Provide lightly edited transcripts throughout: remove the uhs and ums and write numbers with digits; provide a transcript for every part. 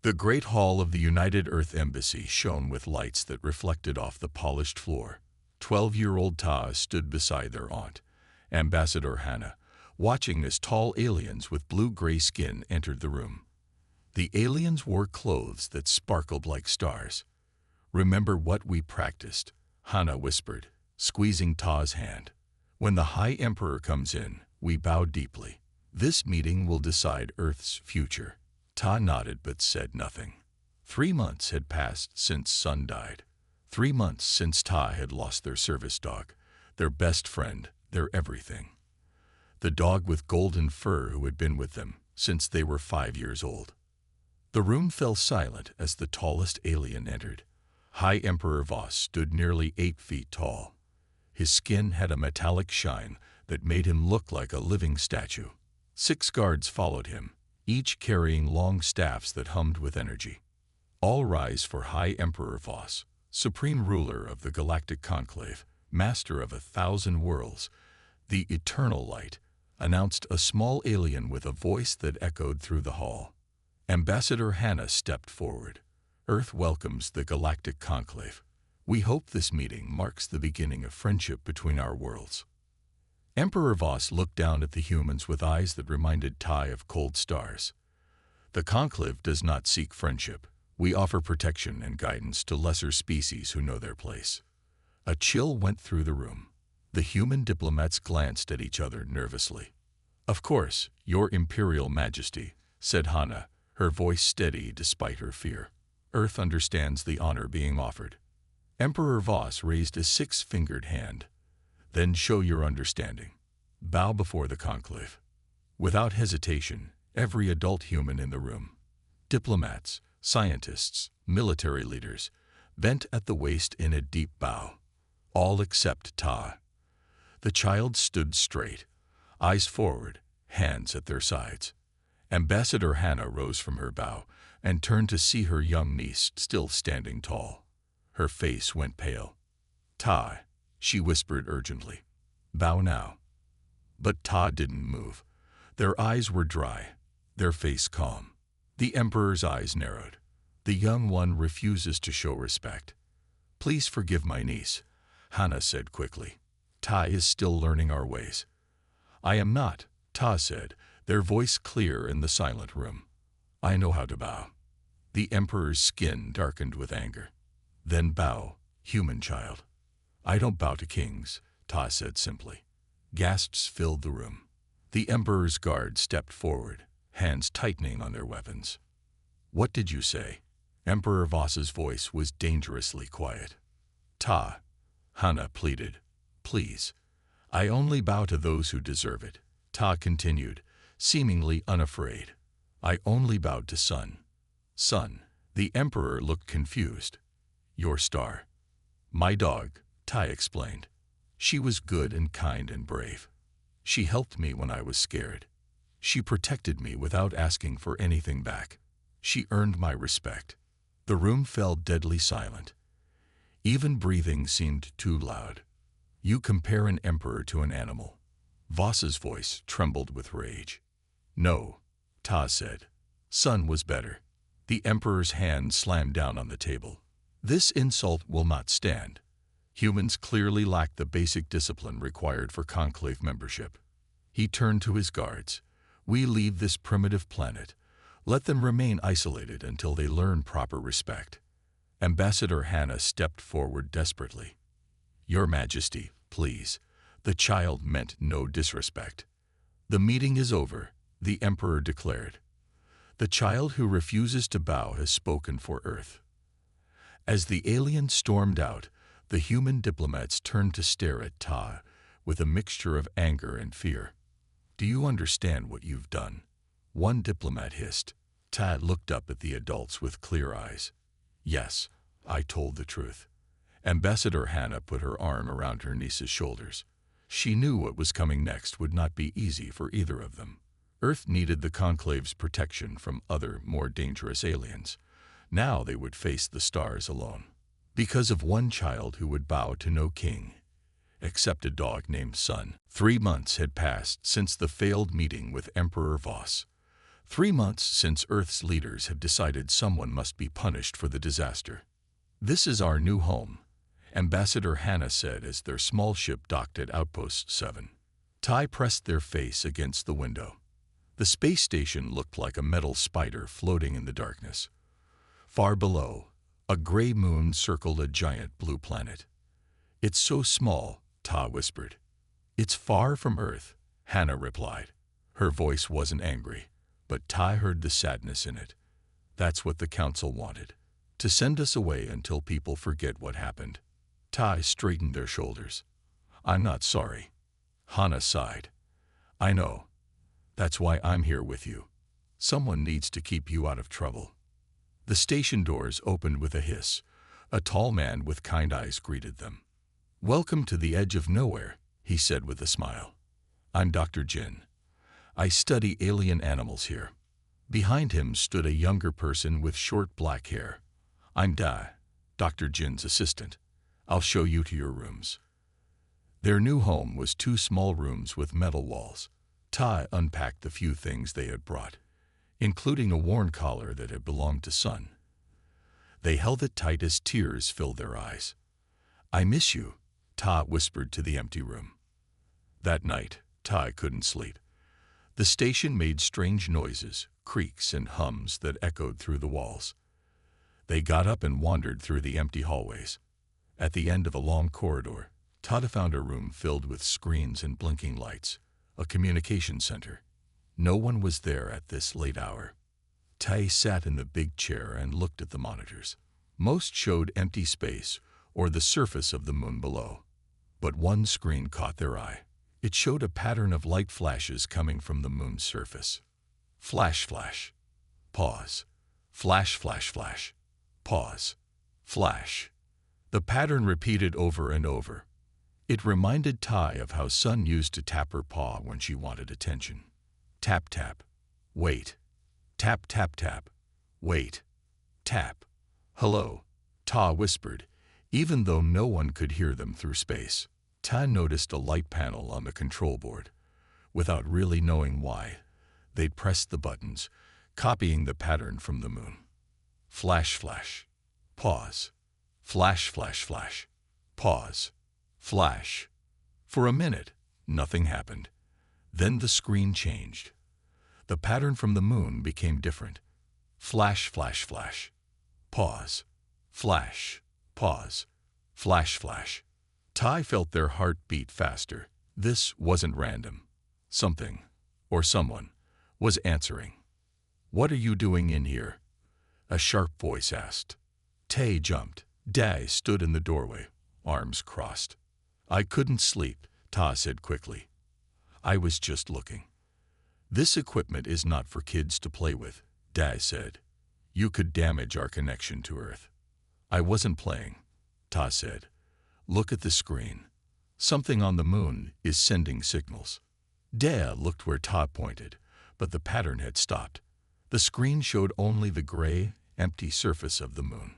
The great hall of the United Earth Embassy shone with lights that reflected off the polished floor. 12-year-old Taz stood beside their aunt, Ambassador Hannah, watching as tall aliens with blue-gray skin entered the room. The aliens wore clothes that sparkled like stars. "Remember what we practiced," Hannah whispered, squeezing Taz's hand. "When the High Emperor comes in, we bow deeply. This meeting will decide Earth's future." Ta nodded but said nothing. 3 months had passed since Sun died. 3 months since Ta had lost their service dog, their best friend, their everything. The dog with golden fur who had been with them since they were 5 years old. The room fell silent as the tallest alien entered. High Emperor Voss stood nearly 8 feet tall. His skin had a metallic shine that made him look like a living statue. 6 guards followed him, each carrying long staffs that hummed with energy. "All rise for High Emperor Voss, supreme ruler of the Galactic Conclave, master of 1,000 worlds, the eternal light," announced a small alien with a voice that echoed through the hall. Ambassador Hannah stepped forward. "Earth welcomes the Galactic Conclave. We hope this meeting marks the beginning of friendship between our worlds." Emperor Voss looked down at the humans with eyes that reminded Tai of cold stars. "The Conclave does not seek friendship. We offer protection and guidance to lesser species who know their place." A chill went through the room. The human diplomats glanced at each other nervously. "Of course, Your Imperial Majesty," said Hannah, her voice steady despite her fear. "Earth understands the honor being offered." Emperor Voss raised a 6-fingered hand. "Then show your understanding. Bow before the Conclave." Without hesitation, every adult human in the room, diplomats, scientists, military leaders, bent at the waist in a deep bow. All except Ta. The child stood straight, eyes forward, hands at their sides. Ambassador Hannah rose from her bow and turned to see her young niece still standing tall. Her face went pale. "Ta," she whispered urgently. "Bow now." But Ta didn't move. Their eyes were dry, their face calm. The Emperor's eyes narrowed. "The young one refuses to show respect." "Please forgive my niece," Hannah said quickly. "Ta is still learning our ways." "I am not," Ta said, their voice clear in the silent room. "I know how to bow." The Emperor's skin darkened with anger. "Then bow, human child." "I don't bow to kings," Ta said simply. Gasps filled the room. The Emperor's guards stepped forward, hands tightening on their weapons. "What did you say?" Emperor Voss's voice was dangerously quiet. "Ta," Hannah pleaded, "please. I only bow to those who deserve it," Ta continued, seemingly unafraid. "I only bowed to Sun." "Sun." The Emperor looked confused. "Your star." "My dog," Ta explained. "She was good and kind and brave. She helped me when I was scared. She protected me without asking for anything back. She earned my respect." The room fell deadly silent. Even breathing seemed too loud. "You compare an emperor to an animal." Voss's voice trembled with rage. "No," Ta said. "Sun was better." The Emperor's hand slammed down on the table. "This insult will not stand. Humans clearly lack the basic discipline required for Conclave membership." He turned to his guards. "We leave this primitive planet. Let them remain isolated until they learn proper respect." Ambassador Hannah stepped forward desperately. "Your Majesty, please." The child meant no disrespect. "The meeting is over," the Emperor declared. "The child who refuses to bow has spoken for Earth." As the alien stormed out, the human diplomats turned to stare at Ta with a mixture of anger and fear. "Do you understand what you've done?" one diplomat hissed. Ta looked up at the adults with clear eyes. "Yes, I told the truth." Ambassador Hannah put her arm around her niece's shoulders. She knew what was coming next would not be easy for either of them. Earth needed the Conclave's protection from other, more dangerous aliens. Now they would face the stars alone. Because of one child who would bow to no king, except a dog named Sun. 3 months had passed since the failed meeting with Emperor Voss. 3 months since Earth's leaders have decided someone must be punished for the disaster. This is our new home, Ambassador Hannah said as their small ship docked at Outpost 7. Ty pressed their face against the window. The space station looked like a metal spider floating in the darkness. Far below, a gray moon circled a giant blue planet. "It's so small," Ta whispered. "It's far from Earth," Hannah replied. Her voice wasn't angry, but Ty heard the sadness in it. That's what the council wanted, to send us away until people forget what happened. Ty straightened their shoulders. "I'm not sorry." Hannah sighed. "I know. That's why I'm here with you. Someone needs to keep you out of trouble." The station doors opened with a hiss. A tall man with kind eyes greeted them. "Welcome to the edge of nowhere," he said with a smile. "I'm Dr. Jin. I study alien animals here." Behind him stood a younger person with short black hair. "I'm Dr. Jin's assistant. I'll show you to your rooms." Their new home was 2 small rooms with metal walls. Ty unpacked the few things they had brought, including a worn collar that had belonged to Sun. They held it tight as tears filled their eyes. "I miss you," Ty whispered to the empty room. That night, Ty couldn't sleep. The station made strange noises, creaks and hums that echoed through the walls. They got up and wandered through the empty hallways. At the end of a long corridor, Ty found a room filled with screens and blinking lights, a communication center. No one was there at this late hour. Ty sat in the big chair and looked at the monitors. Most showed empty space or the surface of the moon below. But one screen caught their eye. It showed a pattern of light flashes coming from the moon's surface. Flash, flash. Pause. Flash, flash, flash. Pause. Flash. The pattern repeated over and over. It reminded Ty of how Sun used to tap her paw when she wanted attention. Tap, tap. Wait. Tap, tap, tap. Wait. Tap. "Hello," Ta whispered, even though no one could hear them through space. Ta noticed a light panel on the control board. Without really knowing why, they'd pressed the buttons, copying the pattern from the moon. Flash, flash. Pause. Flash, flash, flash. Pause. Flash. For a minute, nothing happened. Then the screen changed. The pattern from the moon became different. Flash, flash, flash. Pause. Flash. Pause. Flash, flash. Ty felt their heart beat faster. This wasn't random. Something, or someone, was answering. "What are you doing in here?" a sharp voice asked. Tay jumped. Dai stood in the doorway, arms crossed. "I couldn't sleep," Ta said quickly. "I was just looking." "This equipment is not for kids to play with," Dai said. "You could damage our connection to Earth." "I wasn't playing," Ta said. "Look at the screen. Something on the moon is sending signals." Dai looked where Ta pointed, but the pattern had stopped. The screen showed only the gray, empty surface of the moon.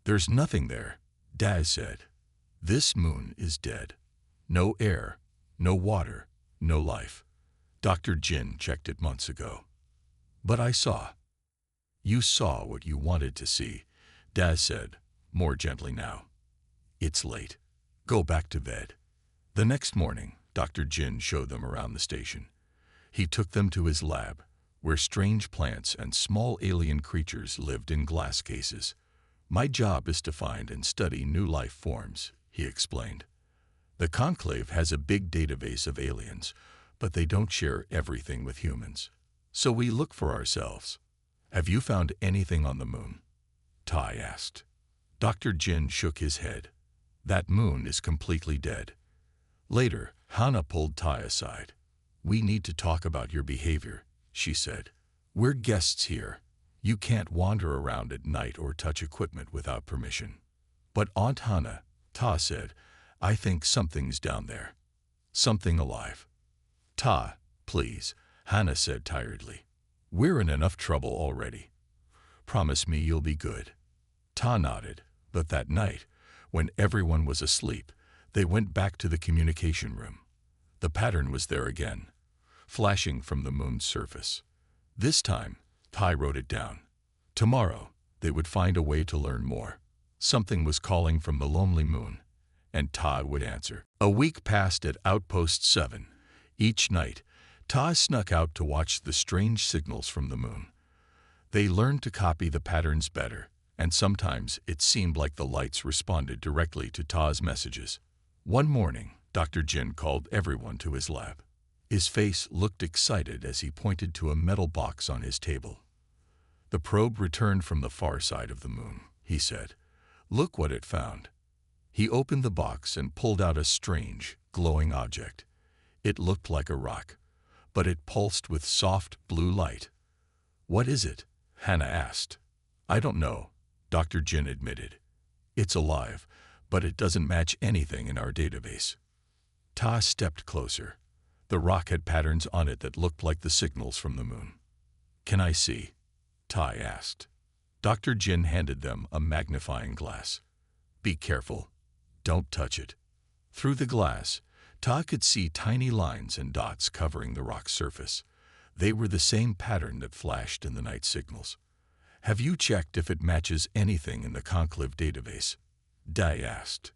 "There's nothing there," Dai said. "This moon is dead. No air, no water, no life. Dr. Jin checked it months ago." "But I saw." "You saw what you wanted to see," Dai said, more gently now. "It's late. Go back to bed." The next morning, Dr. Jin showed them around the station. He took them to his lab, where strange plants and small alien creatures lived in glass cases. "My job is to find and study new life forms," he explained. "The Conclave has a big database of aliens, but they don't share everything with humans. So we look for ourselves." "Have you found anything on the moon?" Tai asked. Dr. Jin shook his head. "That moon is completely dead." Later, Hannah pulled Tai aside. "We need to talk about your behavior," she said. "We're guests here. You can't wander around at night or touch equipment without permission." "But Aunt Hannah," Ta said, "I think something's down there. Something alive." "Ta, please," Hannah said tiredly. "We're in enough trouble already. Promise me you'll be good." Ta nodded, but that night, when everyone was asleep, they went back to the communication room. The pattern was there again, flashing from the moon's surface. This time, Tai wrote it down. Tomorrow, they would find a way to learn more. Something was calling from the lonely moon, and Ta would answer. A week passed at Outpost 7. Each night, Ta snuck out to watch the strange signals from the moon. They learned to copy the patterns better, and sometimes it seemed like the lights responded directly to Ta's messages. One morning, Dr. Jin called everyone to his lab. His face looked excited as he pointed to a metal box on his table. The probe returned from the far side of the moon, he said. Look what it found. He opened the box and pulled out a strange, glowing object. It looked like a rock, but it pulsed with soft blue light. What is it? Hannah asked. I don't know, Dr. Jin admitted. It's alive, but it doesn't match anything in our database. Ta stepped closer. The rock had patterns on it that looked like the signals from the moon. Can I see? Ta asked. Dr. Jin handed them a magnifying glass. Be careful. Don't touch it. Through the glass, Ta could see tiny lines and dots covering the rock's surface. They were the same pattern that flashed in the night signals. Have you checked if it matches anything in the Conclave database? Dai asked.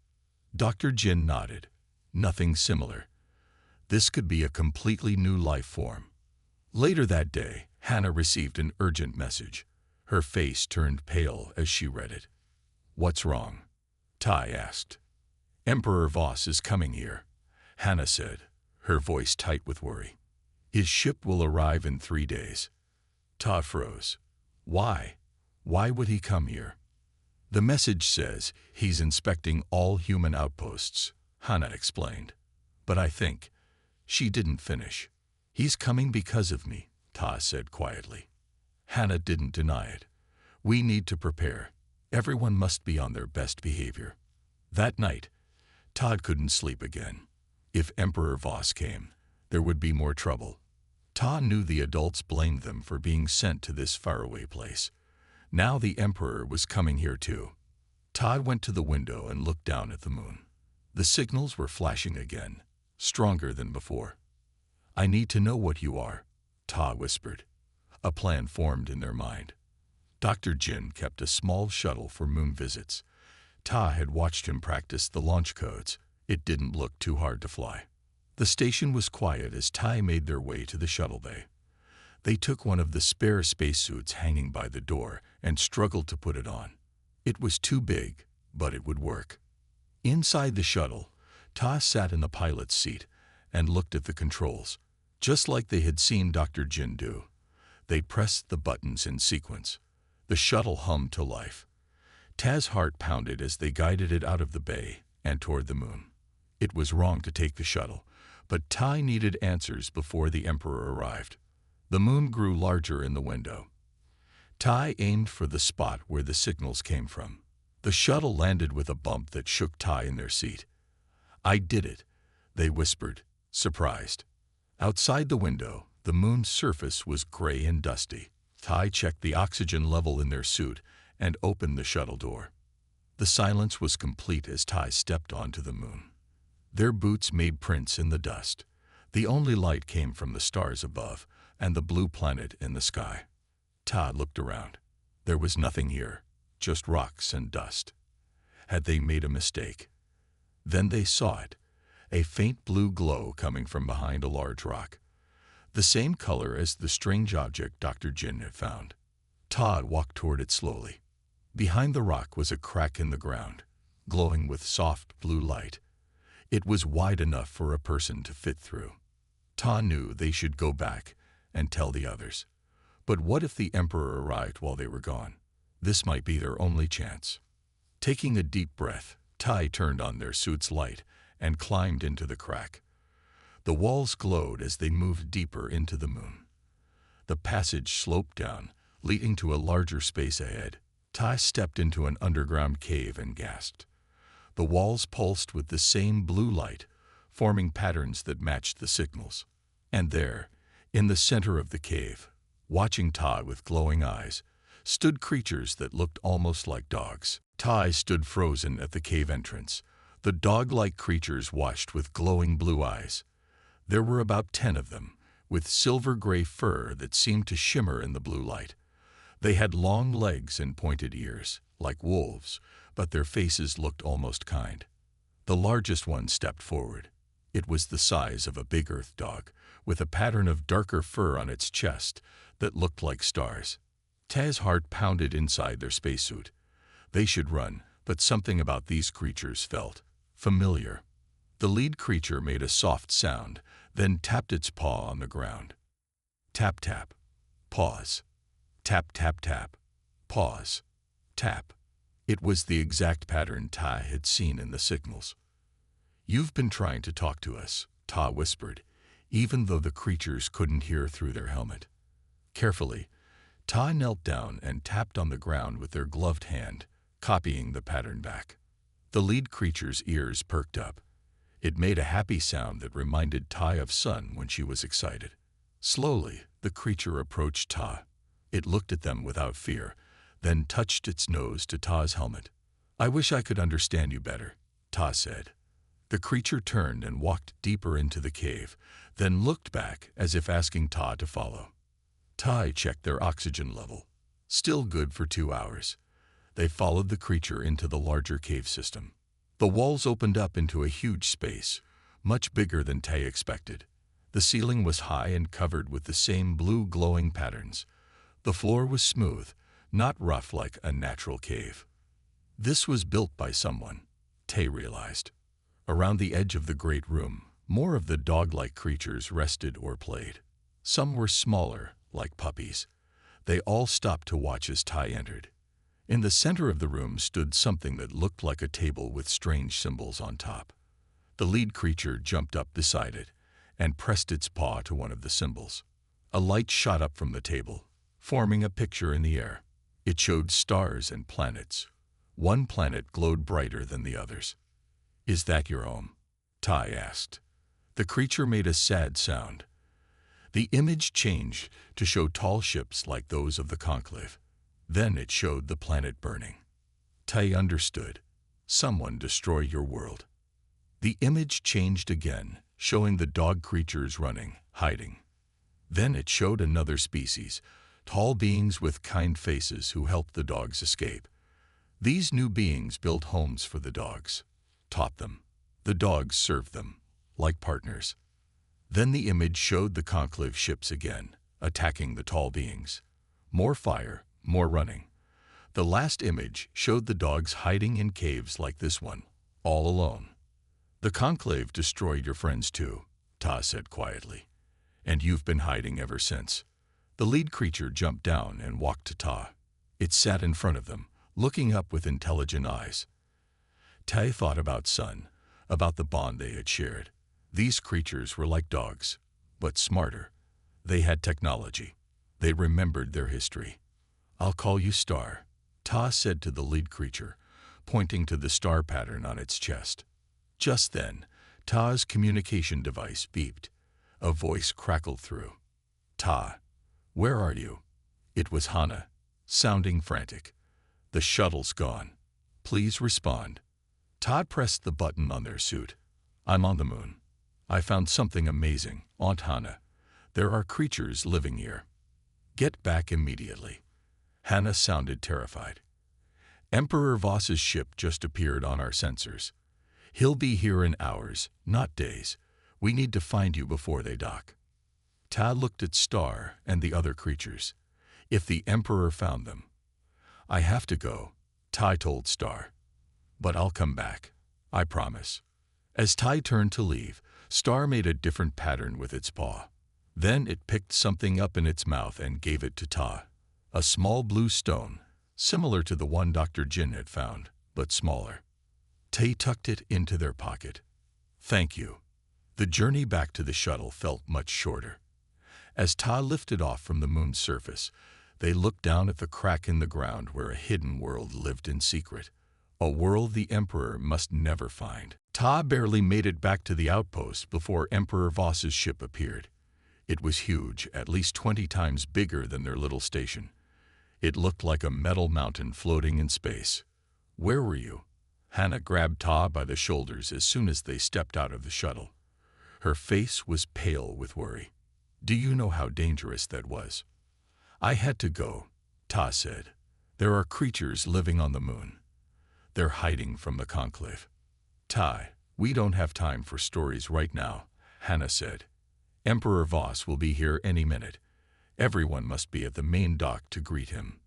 Dr. Jin nodded. Nothing similar. This could be a completely new life form. Later that day, Hannah received an urgent message. Her face turned pale as she read it. What's wrong? Tai asked. Emperor Voss is coming here, Hannah said, her voice tight with worry. His ship will arrive in 3 days. Ta froze. Why? Why would he come here? The message says he's inspecting all human outposts, Hannah explained. But I think she didn't finish. He's coming because of me, Ta said quietly. Hannah didn't deny it. We need to prepare. Everyone must be on their best behavior. That night, Todd couldn't sleep again. If Emperor Voss came, there would be more trouble. Ta knew the adults blamed them for being sent to this faraway place. Now the Emperor was coming here too. Todd went to the window and looked down at the moon. The signals were flashing again, stronger than before. I need to know what you are, Ta whispered. A plan formed in their mind. Dr. Jin kept a small shuttle for moon visits. Ta had watched him practice the launch codes. It didn't look too hard to fly. The station was quiet as Tai made their way to the shuttle bay. They took one of the spare spacesuits hanging by the door and struggled to put it on. It was too big, but it would work. Inside the shuttle, Ta sat in the pilot's seat and looked at the controls, just like they had seen Dr. Jin do. They pressed the buttons in sequence. The shuttle hummed to life. Ta's heart pounded as they guided it out of the bay and toward the moon. It was wrong to take the shuttle, but Tai needed answers before the Emperor arrived. The moon grew larger in the window. Tai aimed for the spot where the signals came from. The shuttle landed with a bump that shook Tai in their seat. I did it, they whispered, surprised. Outside the window, the moon's surface was gray and dusty. Tai checked the oxygen level in their suit and opened the shuttle door. The silence was complete as Tai stepped onto the moon. Their boots made prints in the dust. The only light came from the stars above and the blue planet in the sky. Ta looked around. There was nothing here, just rocks and dust. Had they made a mistake? Then they saw it, a faint blue glow coming from behind a large rock. The same color as the strange object Dr. Jin had found. Todd walked toward it slowly. Behind the rock was a crack in the ground, glowing with soft blue light. It was wide enough for a person to fit through. Ta knew they should go back and tell the others. But what if the Emperor arrived while they were gone? This might be their only chance. Taking a deep breath, Tai turned on their suit's light and climbed into the crack. The walls glowed as they moved deeper into the moon. The passage sloped down, leading to a larger space ahead. Tai stepped into an underground cave and gasped. The walls pulsed with the same blue light, forming patterns that matched the signals. And there, in the center of the cave, watching Tai with glowing eyes, stood creatures that looked almost like dogs. Tai stood frozen at the cave entrance. The dog-like creatures watched with glowing blue eyes. There were about 10 of them, with silver-gray fur that seemed to shimmer in the blue light. They had long legs and pointed ears, like wolves, but their faces looked almost kind. The largest one stepped forward. It was the size of a big earth dog, with a pattern of darker fur on its chest that looked like stars. Taz's heart pounded inside their spacesuit. They should run, but something about these creatures felt familiar. The lead creature made a soft sound, then tapped its paw on the ground. Tap, tap. Pause. Tap, tap, tap. Pause. Tap. It was the exact pattern Ta had seen in the signals. "You've been trying to talk to us," Ta whispered, even though the creatures couldn't hear through their helmet. Carefully, Ta knelt down and tapped on the ground with their gloved hand, copying the pattern back. The lead creature's ears perked up. It made a happy sound that reminded Ta of Sun when she was excited. Slowly, the creature approached Ta. It looked at them without fear, then touched its nose to Ta's helmet. "I wish I could understand you better," Ta said. The creature turned and walked deeper into the cave, then looked back as if asking Ta to follow. Ta checked their oxygen level. Still good for 2 hours. They followed the creature into the larger cave system. The walls opened up into a huge space, much bigger than Ta expected. The ceiling was high and covered with the same blue glowing patterns. The floor was smooth, not rough like a natural cave. This was built by someone, Ta realized. Around the edge of the great room, more of the dog-like creatures rested or played. Some were smaller, like puppies. They all stopped to watch as Ta entered. In the center of the room stood something that looked like a table with strange symbols on top. The lead creature jumped up beside it and pressed its paw to one of the symbols. A light shot up from the table, forming a picture in the air. It showed stars and planets. One planet glowed brighter than the others. "Is that your home?" Ta asked. The creature made a sad sound. The image changed to show tall ships like those of the Conclave. Then it showed the planet burning. Ta understood. Someone destroyed your world. The image changed again, showing the dog creatures running, hiding. Then it showed another species, tall beings with kind faces who helped the dogs escape. These new beings built homes for the dogs, taught them. The dogs served them, like partners. Then the image showed the Conclave ships again, attacking the tall beings. More fire, more running. The last image showed the dogs hiding in caves like this one, all alone. "The Conclave destroyed your friends too," Ta said quietly. "And you've been hiding ever since." The lead creature jumped down and walked to Ta. It sat in front of them, looking up with intelligent eyes. Ta thought about Sun, about the bond they had shared. These creatures were like dogs, but smarter. They had technology. They remembered their history. "I'll call you Star," Ta said to the lead creature, pointing to the star pattern on its chest. Just then, Ta's communication device beeped. A voice crackled through. "Ta, where are you?" It was Hana, sounding frantic. "The shuttle's gone. Please respond." Ta pressed the button on their suit. "I'm on the moon. I found something amazing, Aunt Hana. There are creatures living here. Get back immediately." Hana sounded terrified. "Emperor Voss's ship just appeared on our sensors. He'll be here in hours, not days. We need to find you before they dock." Ta looked at Star and the other creatures. If the Emperor found them. "I have to go," Ta told Star. "But I'll come back. I promise." As Ta turned to leave, Star made a different pattern with its paw. Then it picked something up in its mouth and gave it to Ta. A small blue stone, similar to the one Dr. Jin had found, but smaller. Ta tucked it into their pocket. "Thank you." The journey back to the shuttle felt much shorter. As Ta lifted off from the moon's surface, they looked down at the crack in the ground where a hidden world lived in secret. A world the Emperor must never find. Ta barely made it back to the outpost before Emperor Voss's ship appeared. It was huge, at least 20 times bigger than their little station. It looked like a metal mountain floating in space. "Where were you?" Hana grabbed Ta by the shoulders as soon as they stepped out of the shuttle. Her face was pale with worry. Do you know how dangerous that was? I had to go, Ta said. There are creatures living on the moon. They're hiding from the conclave. Ta, we don't have time for stories right now, Hannah said. Emperor Voss will be here any minute. Everyone must be at the main dock to greet him.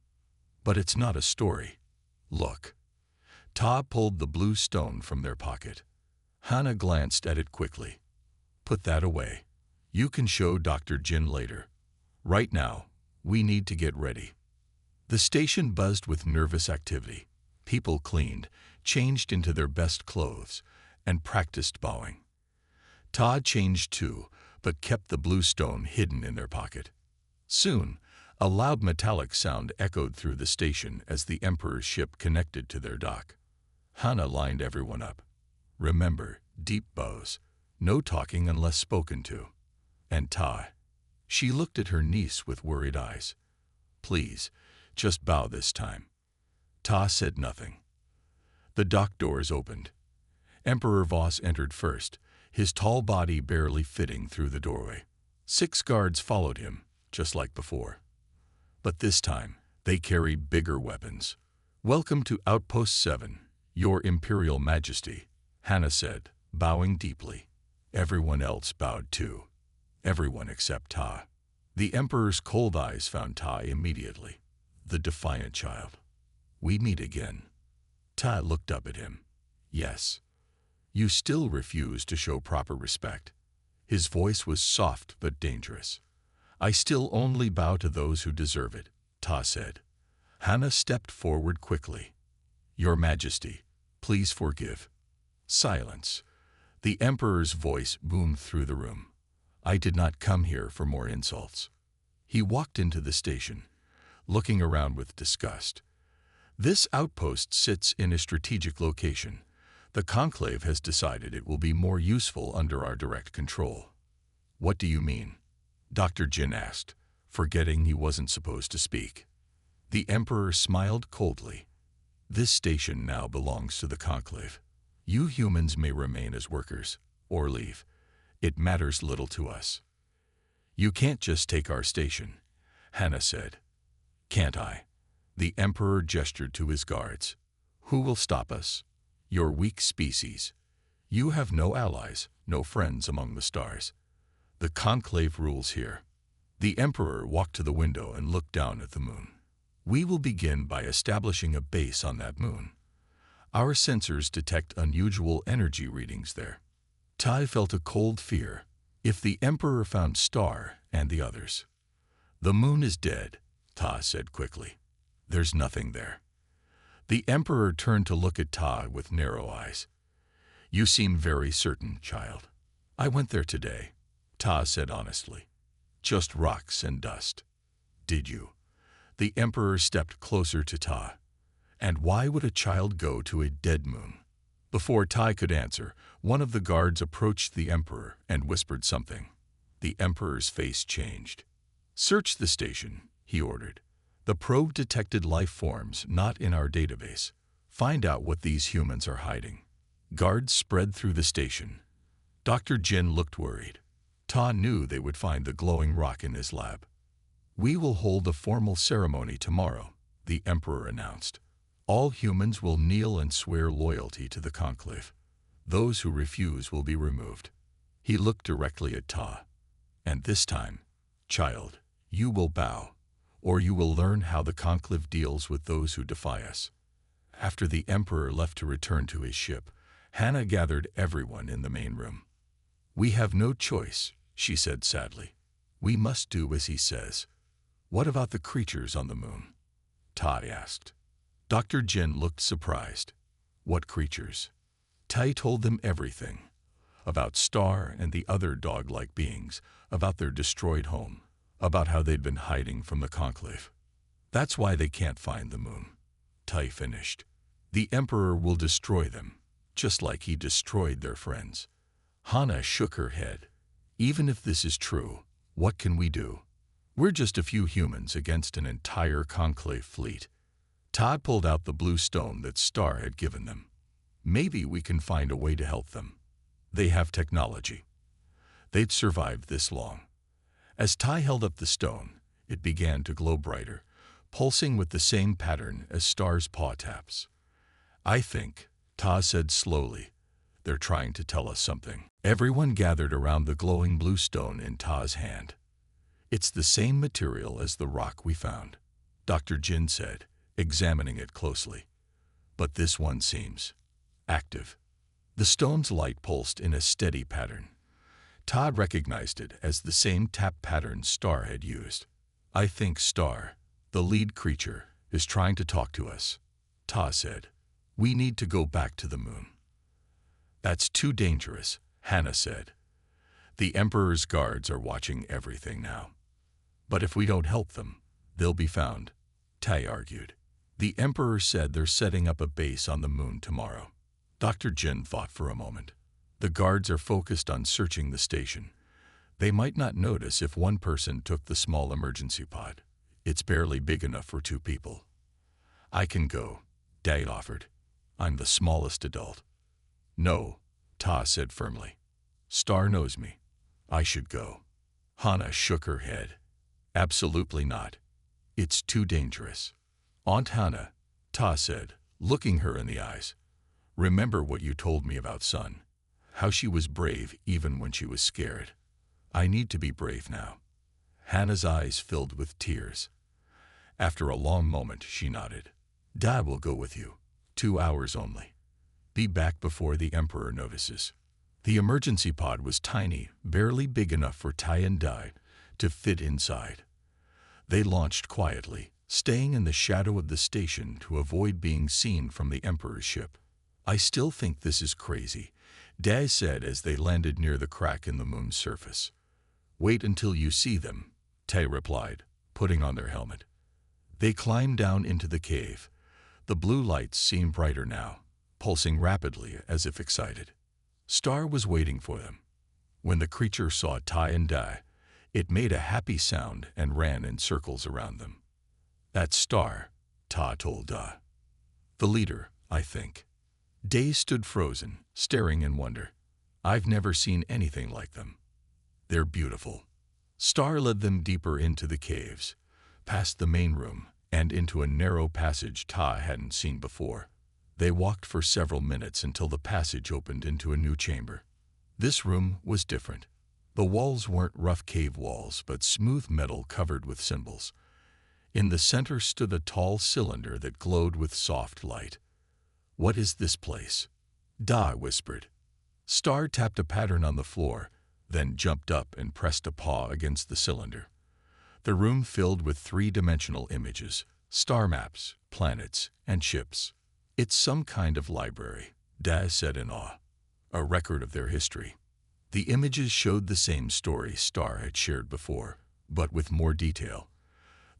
But it's not a story. Look. Ta pulled the blue stone from their pocket. Hannah glanced at it quickly. Put that away. You can show Dr. Jin later. Right now, we need to get ready. The station buzzed with nervous activity. People cleaned, changed into their best clothes, and practiced bowing. Ta changed too, but kept the blue stone hidden in their pocket. Soon, a loud metallic sound echoed through the station as the Emperor's ship connected to their dock. Hannah lined everyone up. Remember, deep bows. No talking unless spoken to. And Ta. She looked at her niece with worried eyes. Please, just bow this time. Ta said nothing. The dock doors opened. Emperor Voss entered first, his tall body barely fitting through the doorway. 6 guards followed him, just like before. But this time, they carried bigger weapons. Welcome to Outpost 7, Your Imperial Majesty, Hannah said, bowing deeply. Everyone else bowed too. Everyone except Ta. The Emperor's cold eyes found Ta immediately. The defiant child. We meet again. Ta looked up at him. Yes. You still refuse to show proper respect. His voice was soft but dangerous. I still only bow to those who deserve it, Ta said. Hannah stepped forward quickly. Your Majesty, please forgive. Silence. The Emperor's voice boomed through the room. I did not come here for more insults. He walked into the station, looking around with disgust. This outpost sits in a strategic location. The Conclave has decided it will be more useful under our direct control. What do you mean? Dr. Jin asked, forgetting he wasn't supposed to speak. The Emperor smiled coldly. This station now belongs to the Conclave. You humans may remain as workers, or leave. It matters little to us. You can't just take our station, Hannah said. Can't I? The Emperor gestured to his guards. Who will stop us? Your weak species. You have no allies, no friends among the stars. The Conclave rules here. The Emperor walked to the window and looked down at the moon. We will begin by establishing a base on that moon. Our sensors detect unusual energy readings there. Tai felt a cold fear. If the Emperor found Star and the others. The moon is dead, Ta said quickly. There's nothing there. The Emperor turned to look at Ta with narrow eyes. You seem very certain, child. I went there today, Ta said honestly. Just rocks and dust. Did you? The Emperor stepped closer to Ta. And why would a child go to a dead moon? Before Tai could answer, one of the guards approached the Emperor and whispered something. The Emperor's face changed. Search the station, he ordered. The probe detected life forms not in our database. Find out what these humans are hiding. Guards spread through the station. Dr. Jin looked worried. Ta knew they would find the glowing rock in his lab. We will hold a formal ceremony tomorrow, the Emperor announced. All humans will kneel and swear loyalty to the Conclave. Those who refuse will be removed. He looked directly at Ta. And this time, child, you will bow, or you will learn how the Conclave deals with those who defy us. After the Emperor left to return to his ship, Hannah gathered everyone in the main room. We have no choice, she said sadly. We must do as he says. What about the creatures on the moon? Ta asked. Dr. Jin looked surprised. What creatures? Tai told them everything. About Star and the other dog-like beings, about their destroyed home, about how they'd been hiding from the Conclave. That's why they can't find the moon. Tai finished. The Emperor will destroy them, just like he destroyed their friends. Hannah shook her head. Even if this is true, what can we do? We're just a few humans against an entire Conclave fleet. Todd pulled out the blue stone that Star had given them. Maybe we can find a way to help them. They have technology. They'd survived this long. As Tai held up the stone, it began to glow brighter, pulsing with the same pattern as Star's paw taps. "I think," Ta said slowly, "they're trying to tell us something." Everyone gathered around the glowing blue stone in Ta's hand. "It's the same material as the rock we found," Dr. Jin said, examining it closely. "But this one seems active." The stone's light pulsed in a steady pattern. Todd recognized it as the same tap pattern Star had used. "I think Star, the lead creature, is trying to talk to us," Ta said. "We need to go back to the moon." "That's too dangerous," Hannah said. "The Emperor's guards are watching everything now." "But if we don't help them, they'll be found," Tai argued. "The Emperor said they're setting up a base on the moon tomorrow." Dr. Jin thought for a moment. "The guards are focused on searching the station. They might not notice if one person took the small emergency pod. It's barely big enough for 2 people. "I can go," Dai offered. "I'm the smallest adult." "No," Ta said firmly. "Star knows me. I should go." Hannah shook her head. "Absolutely not. It's too dangerous." "Aunt Hannah," Ta said, looking her in the eyes, "remember what you told me about Sun, how she was brave even when she was scared. I need to be brave now." Hannah's eyes filled with tears. After a long moment, she nodded. "Dad will go with you. 2 hours only. Be back before the Emperor notices." The emergency pod was tiny, barely big enough for Tai and Dai to fit inside. They launched quietly, staying in the shadow of the station to avoid being seen from the Emperor's ship. "I still think this is crazy," Dai said as they landed near the crack in the moon's surface. "Wait until you see them," Tai replied, putting on their helmet. They climbed down into the cave. The blue lights seemed brighter now, pulsing rapidly as if excited. Star was waiting for them. When the creature saw Tai and Dai, it made a happy sound and ran in circles around them. "That's Star," Ta told Da. "The leader, I think." Dai stood frozen, staring in wonder. "I've never seen anything like them. They're beautiful." Star led them deeper into the caves, past the main room, and into a narrow passage Ta hadn't seen before. They walked for several minutes until the passage opened into a new chamber. This room was different. The walls weren't rough cave walls, but smooth metal covered with symbols. In the center stood a tall cylinder that glowed with soft light. "What is this place?" Da whispered. Star tapped a pattern on the floor, then jumped up and pressed a paw against the cylinder. The room filled with 3-dimensional images, star maps, planets, and ships. "It's some kind of library," Da said in awe, "a record of their history." The images showed the same story Star had shared before, but with more detail.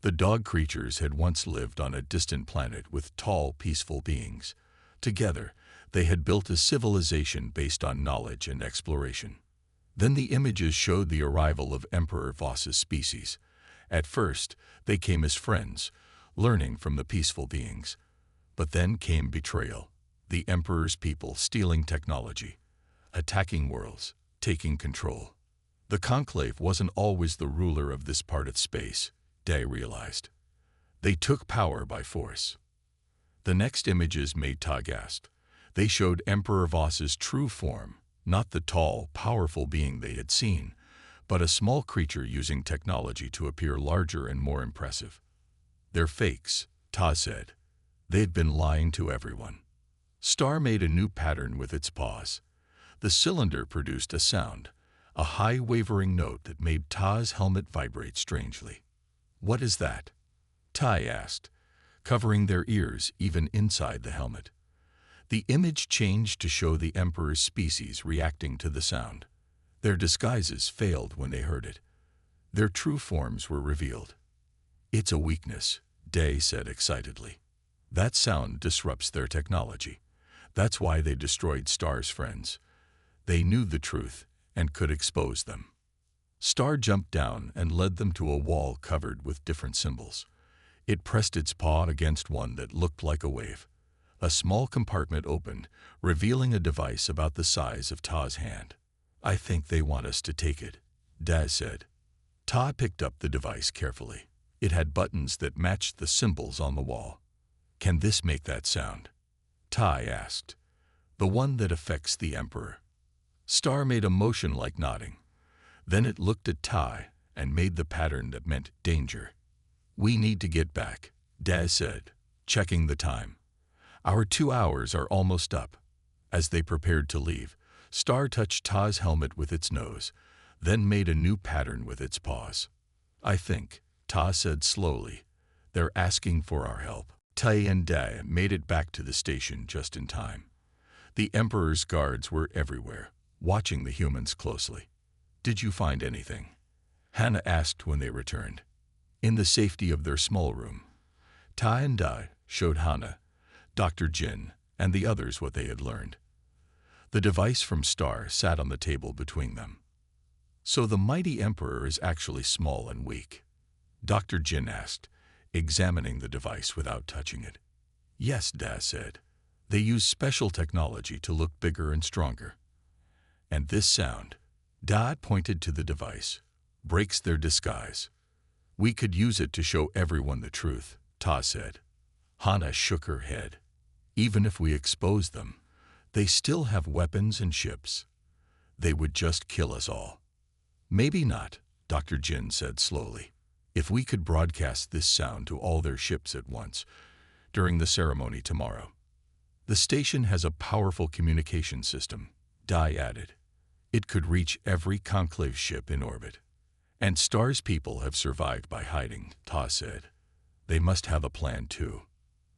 The dog creatures had once lived on a distant planet with tall, peaceful beings. Together, they had built a civilization based on knowledge and exploration. Then the images showed the arrival of Emperor Voss's species. At first, they came as friends, learning from the peaceful beings. But then came betrayal, the Emperor's people stealing technology, attacking worlds, taking control. The Conclave wasn't always the ruler of this part of space, Day realized. They took power by force. The next images made Ta gasp. They showed Emperor Voss's true form, not the tall, powerful being they had seen, but a small creature using technology to appear larger and more impressive. "They're fakes," Ta said. "They've been lying to everyone." Star made a new pattern with its paws. The cylinder produced a sound, a high wavering note that made Ta's helmet vibrate strangely. "What is that?" Tai asked, covering their ears even inside the helmet. The image changed to show the Emperor's species reacting to the sound. Their disguises failed when they heard it. Their true forms were revealed. "It's a weakness," Day said excitedly. "That sound disrupts their technology. That's why they destroyed Star's friends. They knew the truth and could expose them." Star jumped down and led them to a wall covered with different symbols. It pressed its paw against one that looked like a wave. A small compartment opened, revealing a device about the size of Ta's hand. "I think they want us to take it," Daz said. Ta picked up the device carefully. It had buttons that matched the symbols on the wall. "Can this make that sound?" Ta asked. "The one that affects the Emperor." Star made a motion like nodding. Then it looked at Ta and made the pattern that meant danger. "We need to get back," Daz said, checking the time. "Our 2 hours are almost up." As they prepared to leave, Star touched Ta's helmet with its nose, then made a new pattern with its paws. "I think," Ta said slowly, "they're asking for our help." Ta and Da made it back to the station just in time. The Emperor's guards were everywhere, watching the humans closely. "Did you find anything?" Hannah asked when they returned. In the safety of their small room, Ta and Da showed Hannah, Dr. Jin, and the others what they had learned. The device from Star sat on the table between them. "So the mighty Emperor is actually small and weak?" Dr. Jin asked, examining the device without touching it. "Yes," Da said. "They use special technology to look bigger and stronger." "And this sound," Da pointed to the device, "breaks their disguise." "We could use it to show everyone the truth," Ta said. Hannah shook her head. "Even if we expose them, they still have weapons and ships. They would just kill us all." "Maybe not," Dr. Jin said slowly. "If we could broadcast this sound to all their ships at once, during the ceremony tomorrow." "The station has a powerful communication system," Dai added. "It could reach every conclave ship in orbit." "And Star's people have survived by hiding," Ta said. "They must have a plan too."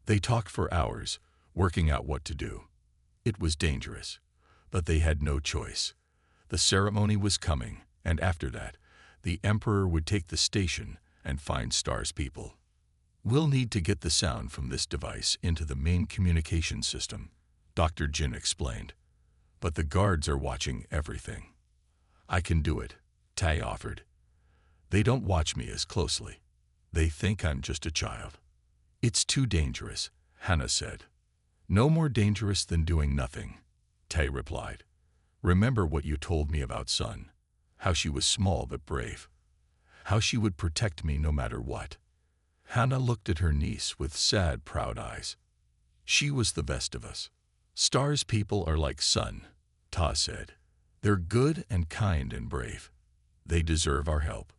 They talked for hours, working out what to do. It was dangerous, but they had no choice. The ceremony was coming, and after that, the Emperor would take the station and find Star's people. "We'll need to get the sound from this device into the main communication system," Dr. Jin explained. "But the guards are watching everything." "I can do it," Tai offered. "They don't watch me as closely. They think I'm just a child." "It's too dangerous," Hannah said. "No more dangerous than doing nothing," Tai replied. "Remember what you told me about Sun, how she was small but brave, how she would protect me no matter what." Hannah looked at her niece with sad, proud eyes. "She was the best of us." "Star's people are like Sun," Ta said. "They're good and kind and brave. They deserve our help."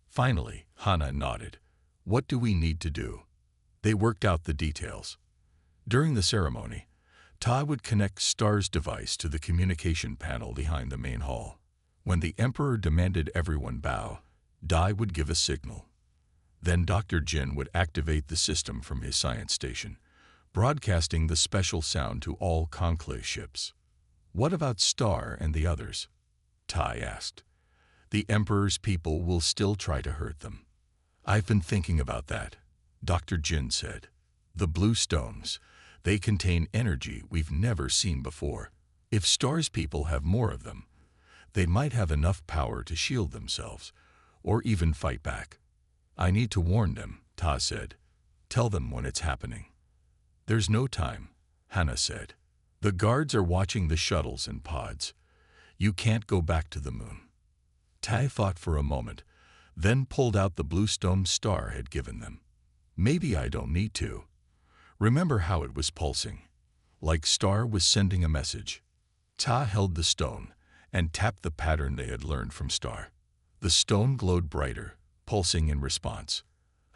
Finally, Hannah nodded. "What do we need to do?" They worked out the details. During the ceremony, Ta would connect Star's device to the communication panel behind the main hall. When the Emperor demanded everyone bow, Dai would give a signal. Then Dr. Jin would activate the system from his science station, broadcasting the special sound to all conclave ships. "What about Star and the others?" Tai asked. "The Emperor's people will still try to hurt them." "I've been thinking about that," Dr. Jin said. "The blue stones, they contain energy we've never seen before. If Star's people have more of them, they might have enough power to shield themselves, or even fight back." "I need to warn them," Ta said. "Tell them when it's happening." "There's no time," Hannah said. "The guards are watching the shuttles and pods. You can't go back to the moon." Tai thought for a moment, then pulled out the blue stone Star had given them. "Maybe I don't need to. Remember how it was pulsing, like Star was sending a message." Ta held the stone and tapped the pattern they had learned from Star. The stone glowed brighter, pulsing in response.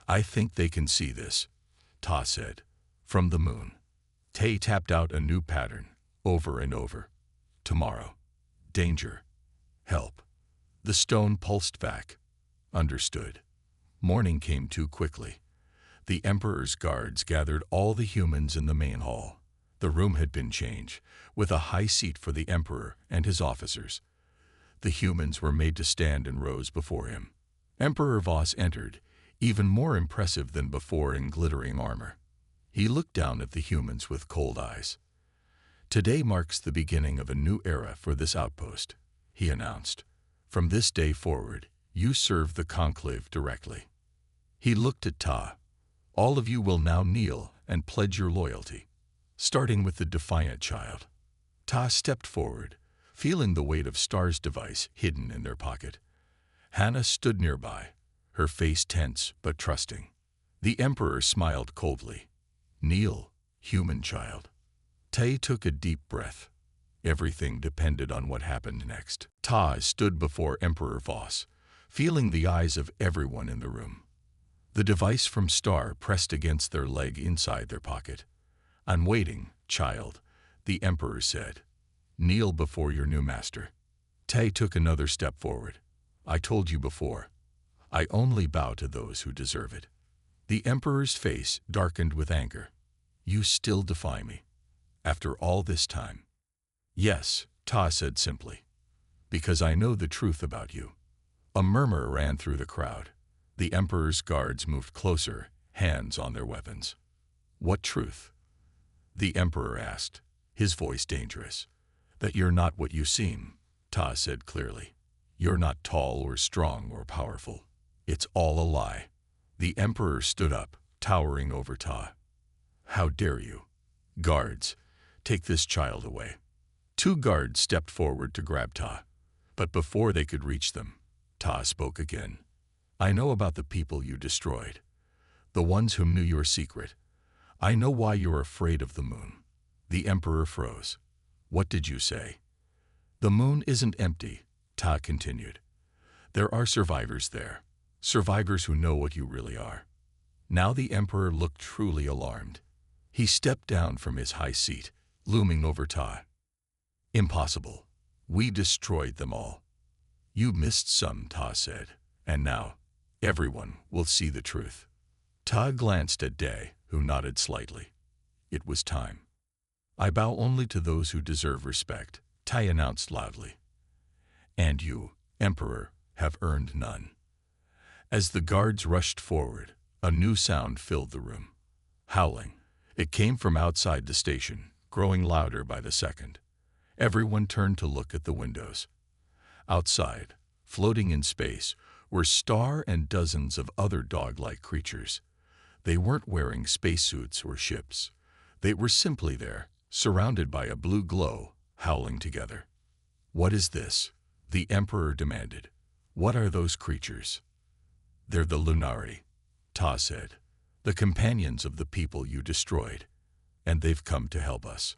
"I think they can see this," Ta said. "From the moon." Tai tapped out a new pattern, over and over. "Tomorrow. Danger. Help." The stone pulsed back. "Understood." Morning came too quickly. The Emperor's guards gathered all the humans in the main hall. The room had been changed, with a high seat for the Emperor and his officers. The humans were made to stand in rows before him. Emperor Voss entered, even more impressive than before in glittering armor. He looked down at the humans with cold eyes. "Today marks the beginning of a new era for this outpost," he announced. "From this day forward, you serve the conclave directly." He looked at Ta. "All of you will now kneel and pledge your loyalty, starting with the defiant child." Ta stepped forward, feeling the weight of Star's device hidden in their pocket. Hannah stood nearby, her face tense but trusting. The Emperor smiled coldly. "Kneel, human child." Tay took a deep breath. Everything depended on what happened next. Ta stood before Emperor Voss, feeling the eyes of everyone in the room. The device from Star pressed against their leg inside their pocket. "I'm waiting, child," the Emperor said. "Kneel before your new master." Tay took another step forward. "I told you before, I only bow to those who deserve it." The Emperor's face darkened with anger. "You still defy me, after all this time?" "Yes," Ta said simply, "because I know the truth about you." A murmur ran through the crowd. The Emperor's guards moved closer, hands on their weapons. "What truth?" the Emperor asked, his voice dangerous. "That you're not what you seem," Ta said clearly. "You're not tall or strong or powerful. It's all a lie." The Emperor stood up, towering over Ta. "How dare you? Guards, take this child away." Two guards stepped forward to grab Ta, but before they could reach them, Ta spoke again. "I know about the people you destroyed, the ones who knew your secret. I know why you're afraid of the moon." The Emperor froze. "What did you say?" "The moon isn't empty," Ta continued. "There are survivors there, survivors who know what you really are." Now the Emperor looked truly alarmed. He stepped down from his high seat, looming over Ta. "Impossible. We destroyed them all." "You missed some," Ta said, "and now everyone will see the truth." Ta glanced at Day, who nodded slightly. It was time. "I bow only to those who deserve respect," Ta announced loudly. "And you, Emperor, have earned none." As the guards rushed forward, a new sound filled the room. Howling. It came from outside the station, growing louder by the second. Everyone turned to look at the windows. Outside, floating in space, were Star and dozens of other dog-like creatures. They weren't wearing spacesuits or ships. They were simply there, surrounded by a blue glow, howling together. "What is this?" the Emperor demanded. "What are those creatures?" "They're the Lunari," Ta said, "the companions of the people you destroyed, and they've come to help us."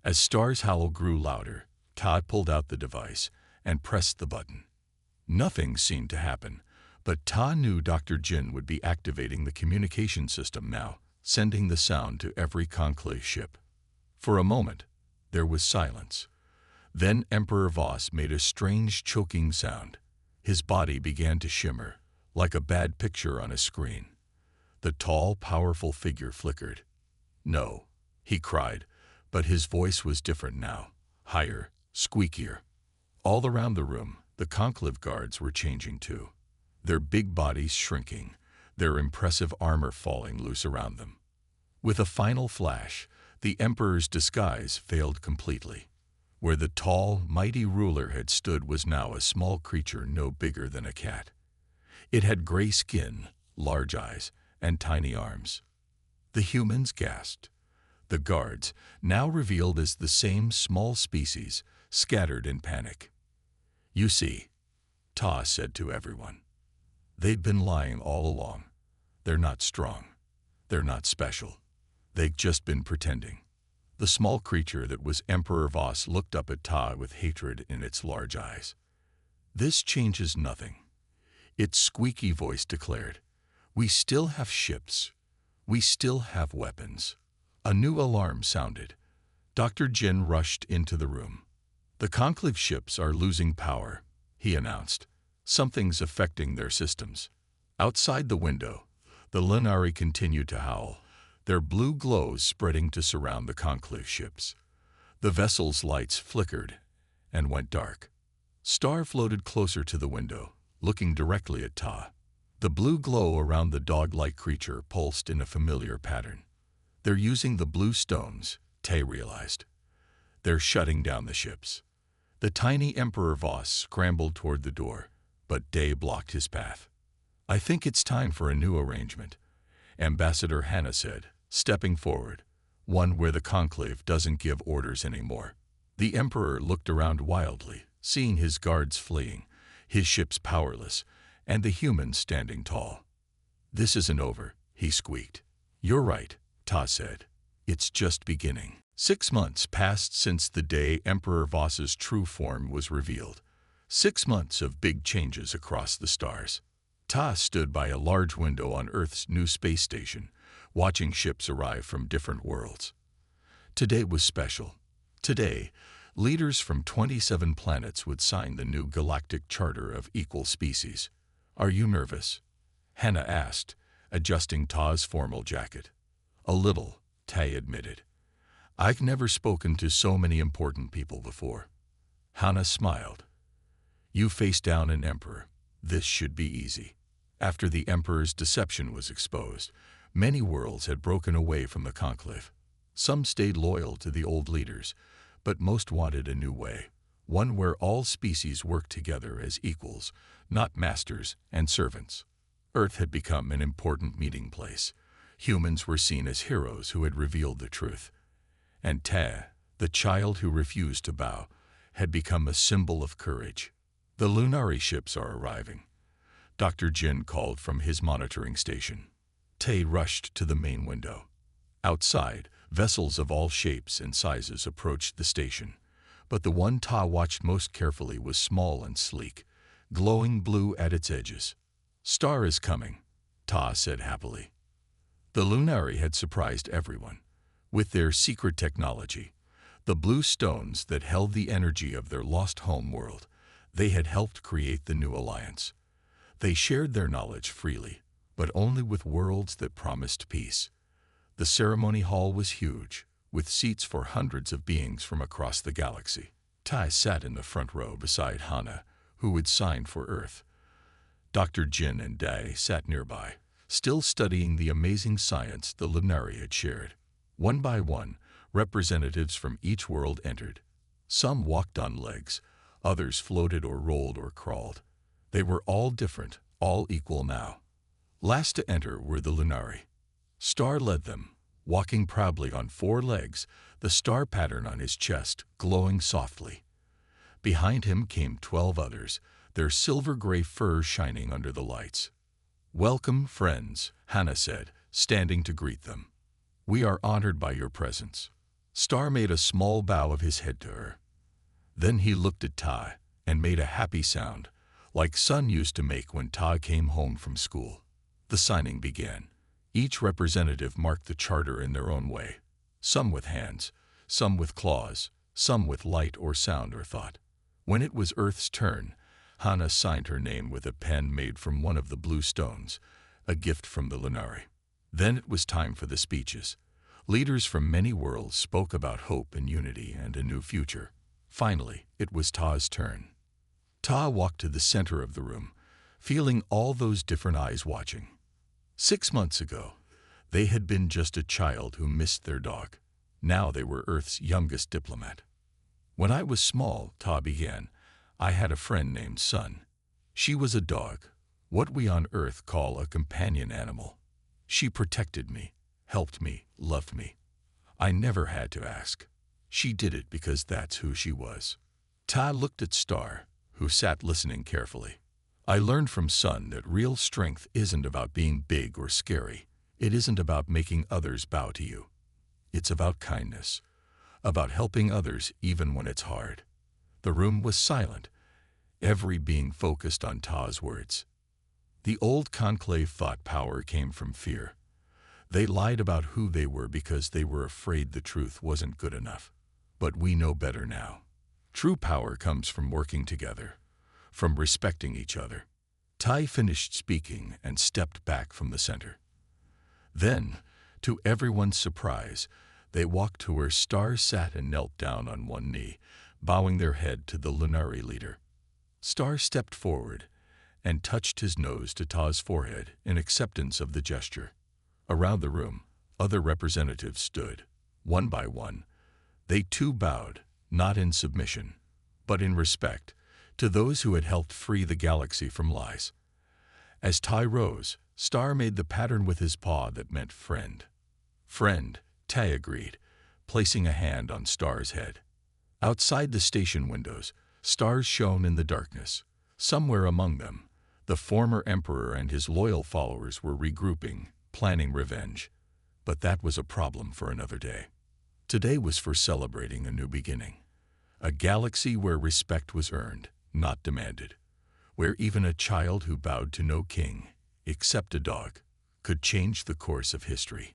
As Star's howl grew louder, Ta pulled out the device and pressed the button. Nothing seemed to happen, but Ta knew Dr. Jin would be activating the communication system now, sending the sound to every Conclave ship. For a moment, there was silence. Then Emperor Voss made a strange choking sound. His body began to shimmer, like a bad picture on a screen. The tall, powerful figure flickered. "No," he cried, but his voice was different now, higher, squeakier. All around the room, the Conclave guards were changing too, their big bodies shrinking, their impressive armor falling loose around them. With a final flash, the Emperor's disguise failed completely. Where the tall, mighty ruler had stood was now a small creature no bigger than a cat. It had gray skin, large eyes, and tiny arms. The humans gasped. The guards, now revealed as the same small species, scattered in panic. "You see," Ta said to everyone, "they've been lying all along. They're not strong. They're not special. They've just been pretending." The small creature that was Emperor Voss looked up at Ta with hatred in its large eyes. "This changes nothing," its squeaky voice declared. "We still have ships. We still have weapons." A new alarm sounded. Dr. Jin rushed into the room. "The Conclave ships are losing power," he announced. "Something's affecting their systems." Outside the window, the Lunari continued to howl, their blue glows spreading to surround the Conclave ships. The vessel's lights flickered and went dark. Star floated closer to the window, looking directly at Ta. The blue glow around the dog-like creature pulsed in a familiar pattern. "They're using the blue stones," Tay realized. "They're shutting down the ships." The tiny Emperor Voss scrambled toward the door, but Day blocked his path. "I think it's time for a new arrangement," Ambassador Hannah said, stepping forward, "one where the Conclave doesn't give orders anymore." The Emperor looked around wildly, seeing his guards fleeing. his ships powerless, and the humans standing tall. "This isn't over," he squeaked. "You're right," Ta said. "It's just beginning." 6 months passed since the day Emperor Voss's true form was revealed. 6 months of big changes across the stars. Ta stood by a large window on Earth's new space station, watching ships arrive from different worlds. Today was special. Today, leaders from 27 planets would sign the new galactic charter of equal species. "Are you nervous?" Hannah asked, adjusting Ta's formal jacket. "A little," Ta admitted. "I've never spoken to so many important people before." Hannah smiled. "You face down an emperor. This should be easy." After the emperor's deception was exposed, many worlds had broken away from the conclave. Some stayed loyal to the old leaders, but most wanted a new way, one where all species worked together as equals, not masters and servants. Earth had become an important meeting place. Humans were seen as heroes who had revealed the truth. And Ta, the child who refused to bow, had become a symbol of courage. "The Lunari ships are arriving," Dr. Jin called from his monitoring station. Ta rushed to the main window. Outside, vessels of all shapes and sizes approached the station, but the one Ta watched most carefully was small and sleek, glowing blue at its edges. "Star is coming," Ta said happily. The Lunari had surprised everyone. With their secret technology, the blue stones that held the energy of their lost home world, they had helped create the new alliance. They shared their knowledge freely, but only with worlds that promised peace. The ceremony hall was huge, with seats for hundreds of beings from across the galaxy. Tai sat in the front row beside Hannah, who would sign for Earth. Dr. Jin and Dai sat nearby, still studying the amazing science the Lunari had shared. One by one, representatives from each world entered. Some walked on legs, others floated or rolled or crawled. They were all different, all equal now. Last to enter were the Lunari. Star led them, walking proudly on 4 legs, the star pattern on his chest glowing softly. Behind him came 12 others, their silver-gray fur shining under the lights. "Welcome, friends," Hannah said, standing to greet them. "We are honored by your presence." Star made a small bow of his head to her. Then he looked at Ta and made a happy sound, like Sun used to make when Ta came home from school. The signing began. Each representative marked the charter in their own way, some with hands, some with claws, some with light or sound or thought. When it was Earth's turn, Hannah signed her name with a pen made from one of the blue stones, a gift from the Lunari. Then it was time for the speeches. Leaders from many worlds spoke about hope and unity and a new future. Finally, it was Ta's turn. Ta walked to the center of the room, feeling all those different eyes watching. 6 months ago, they had been just a child who missed their dog. Now they were Earth's youngest diplomat. "When I was small," Ta began, "I had a friend named Sun. She was a dog, what we on Earth call a companion animal. She protected me, helped me, loved me. I never had to ask. She did it because that's who she was." Ta looked at Star, who sat listening carefully. "I learned from Sun that real strength isn't about being big or scary. It isn't about making others bow to you. It's about kindness, about helping others even when it's hard." The room was silent, every being focused on Ta's words. The old conclave thought power came from fear. They lied about who they were because they were afraid the truth wasn't good enough. But we know better now. True power comes from working together, from respecting each other. Tai finished speaking and stepped back from the center. Then, to everyone's surprise, they walked to where Star sat and knelt down on one knee, bowing their head to the Lunari leader. Star stepped forward and touched his nose to Ta's forehead in acceptance of the gesture. Around the room, other representatives stood, one by one. They too bowed, not in submission, but in respect, to those who had helped free the galaxy from lies. As Tai rose, Star made the pattern with his paw that meant friend. "Friend," Tai agreed, placing a hand on Star's head. Outside the station windows, stars shone in the darkness. Somewhere among them, the former emperor and his loyal followers were regrouping, planning revenge. But that was a problem for another day. Today was for celebrating a new beginning. A galaxy where respect was earned, not demanded. Where even a child who bowed to no king, except a dog, could change the course of history.